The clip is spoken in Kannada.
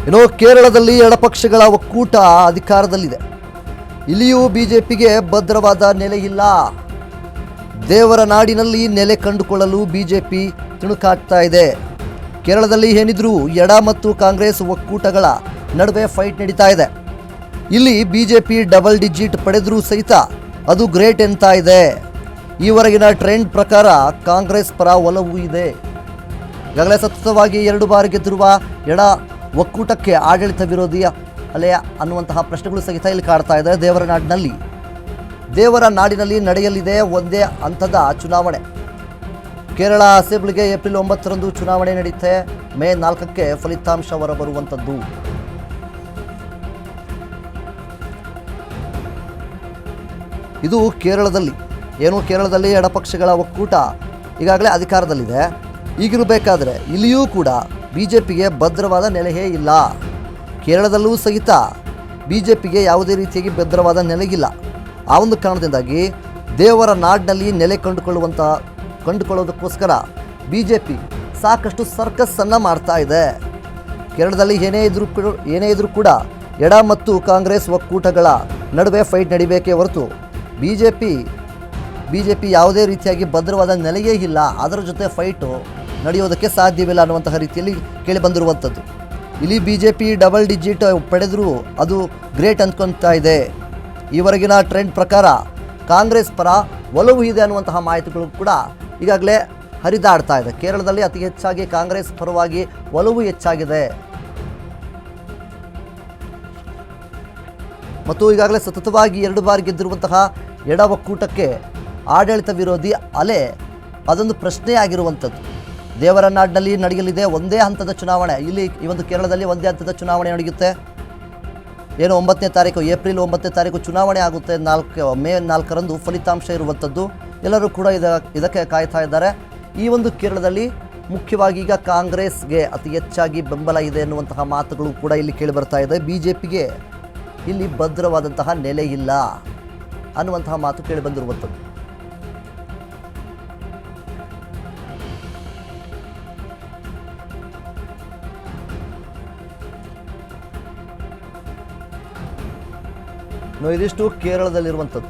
ಇನ್ನು ಕೇರಳದಲ್ಲಿ ಎಡಪಕ್ಷಗಳ ಒಕ್ಕೂಟ ಅಧಿಕಾರದಲ್ಲಿದೆ. ಇಲ್ಲಿಯೂ ಬಿಜೆಪಿಗೆ ಭದ್ರವಾದ ನೆಲೆ ಇಲ್ಲ. ದೇವರ ನಾಡಿನಲ್ಲಿ ನೆಲೆ ಕಂಡುಕೊಳ್ಳಲು ಬಿಜೆಪಿ ತಿಣುಕಾಗ್ತಾ ಇದೆ. ಕೇರಳದಲ್ಲಿ ಏನಿದ್ರೂ ಎಡ ಮತ್ತು ಕಾಂಗ್ರೆಸ್ ಒಕ್ಕೂಟಗಳ ನಡುವೆ ಫೈಟ್ ನಡೀತಾ ಇದೆ. ಇಲ್ಲಿ ಬಿಜೆಪಿ ಡಬಲ್ ಡಿಜಿಟ್ ಪಡೆದರೂ ಸಹಿತ ಅದು ಗ್ರೇಟ್ ಎಂತ ಇದೆ. ಈವರೆಗಿನ ಟ್ರೆಂಡ್ ಪ್ರಕಾರ ಕಾಂಗ್ರೆಸ್ ಪರ ಒಲವು ಇದೆ. ಈಗಾಗಲೇ ಸತತವಾಗಿ 2 ಬಾರಿ ಗೆದ್ದಿರುವ ಎಡ ಒಕ್ಕೂಟಕ್ಕೆ ಆಡಳಿತ ವಿರೋಧಿ ಅಲೆ ಅನ್ನುವಂತಹ ಪ್ರಶ್ನೆಗಳು ಸಹಿತ ಇಲ್ಲಿ ಕಾಡ್ತಾ ಇದೆ. ದೇವರ ನಾಡಿನಲ್ಲಿ ನಡೆಯಲಿದೆ ಒಂದೇ ಹಂತದ ಚುನಾವಣೆ. ಕೇರಳ ಅಸೆಂಬ್ಲಿಗೆ ಏಪ್ರಿಲ್ 9ರಂದು ಚುನಾವಣೆ ನಡೆಯುತ್ತೆ. ಮೇ 4ಕ್ಕೆ ಫಲಿತಾಂಶ ಹೊರಬರುವಂಥದ್ದು. ಇದು ಕೇರಳದಲ್ಲಿ ಎಡಪಕ್ಷಗಳ ಒಕ್ಕೂಟ ಈಗಾಗಲೇ ಅಧಿಕಾರದಲ್ಲಿದೆ. ಈಗಿರಬೇಕಾದ್ರೆ ಇಲ್ಲಿಯೂ ಕೂಡ ಬಿಜೆಪಿಗೆ ಭದ್ರವಾದ ನೆಲೆಯೇ ಇಲ್ಲ. ಕೇರಳದಲ್ಲೂ ಸಹಿತ ಬಿಜೆಪಿಗೆ ಯಾವುದೇ ರೀತಿಯಾಗಿ ಭದ್ರವಾದ ನೆಲೆಗಿಲ್ಲ. ಆ ಒಂದು ಕಾರಣದಿಂದಾಗಿ ದೇವರ ನಾಡಿನಲ್ಲಿ ನೆಲೆ ಕಂಡುಕೊಳ್ಳೋದಕ್ಕೋಸ್ಕರ ಬಿಜೆಪಿ ಸಾಕಷ್ಟು ಸರ್ಕಸ್ಸನ್ನು ಮಾಡ್ತಾ ಇದೆ. ಕೇರಳದಲ್ಲಿ ಏನೇ ಇದ್ರೂ ಕೂಡ ಎಡ ಮತ್ತು ಕಾಂಗ್ರೆಸ್ ಒಕ್ಕೂಟಗಳ ನಡುವೆ ಫೈಟ್ ನಡಿಬೇಕೇ ಹೊರತು ಬಿಜೆಪಿ ಯಾವುದೇ ರೀತಿಯಾಗಿ ಭದ್ರವಾದ ನೆಲೆಯೇ ಇಲ್ಲ. ಅದರ ಜೊತೆ ಫೈಟು ನಡೆಯೋದಕ್ಕೆ ಸಾಧ್ಯವಿಲ್ಲ ಅನ್ನುವಂತಹ ರೀತಿಯಲ್ಲಿ ಕೇಳಿಬಂದಿರುವಂಥದ್ದು. ಇಲ್ಲಿ ಬಿಜೆಪಿ ಡಬಲ್ ಡಿಜಿಟ್ ಪಡೆದರೂ ಅದು ಗ್ರೇಟ್ ಅಂದ್ಕೊಳ್ತಾ ಇದೆ. ಈವರೆಗಿನ ಟ್ರೆಂಡ್ ಪ್ರಕಾರ ಕಾಂಗ್ರೆಸ್ ಪರ ಒಲವು ಇದೆ ಅನ್ನುವಂತಹ ಮಾಹಿತಿಗಳು ಕೂಡ ಈಗಾಗಲೇ ಹರಿದಾಡ್ತಾ ಇದೆ. ಕೇರಳದಲ್ಲಿ ಅತಿ ಹೆಚ್ಚಾಗಿ ಕಾಂಗ್ರೆಸ್ ಪರವಾಗಿ ಒಲವು ಹೆಚ್ಚಾಗಿದೆ. ಮತ್ತು ಈಗಾಗಲೇ ಸತತವಾಗಿ 2 ಬಾರಿ ಗೆದ್ದಿರುವಂತಹ ಎಡ ಒಕ್ಕೂಟಕ್ಕೆ ಆಡಳಿತ ವಿರೋಧಿ ಅಲೆ ಅದೊಂದು ಪ್ರಶ್ನೆ ಆಗಿರುವಂಥದ್ದು. ದೇವರ ನಾಡಿನಲ್ಲಿ ನಡೆಯಲಿದೆ ಒಂದೇ ಹಂತದ ಚುನಾವಣೆ. ಇಲ್ಲಿ ಈ ಒಂದು ಕೇರಳದಲ್ಲಿ ಒಂದೇ ಹಂತದ ಚುನಾವಣೆ ನಡೆಯುತ್ತೆ. ಏನು 9ನೇ ತಾರೀಕು ಏಪ್ರಿಲ್ 9ನೇ ತಾರೀಕು ಚುನಾವಣೆ ಆಗುತ್ತೆ. ಮೇ 4ರಂದು ಫಲಿತಾಂಶ ಇರುವಂಥದ್ದು. ಎಲ್ಲರೂ ಕೂಡ ಇದಕ್ಕೆ ಕಾಯ್ತಾ ಇದ್ದಾರೆ. ಈ ಒಂದು ಕೇರಳದಲ್ಲಿ ಮುಖ್ಯವಾಗಿ ಈಗ ಕಾಂಗ್ರೆಸ್ಗೆ ಅತಿ ಹೆಚ್ಚಾಗಿ ಬೆಂಬಲ ಇದೆ ಎನ್ನುವಂತಹ ಮಾತುಗಳು ಕೂಡ ಇಲ್ಲಿ ಕೇಳಿ ಬರ್ತಾ ಇದೆ. ಬಿಜೆಪಿಗೆ ಇಲ್ಲಿ ಭದ್ರವಾದಂತಹ ನೆಲೆ ಇಲ್ಲ ಅನ್ನುವಂತಹ ಮಾತು ಕೇಳಿ ಬಂದಿರುವಂಥದ್ದು. ಇದಿಷ್ಟು ಕೇರಳದಲ್ಲಿರುವಂಥದ್ದು.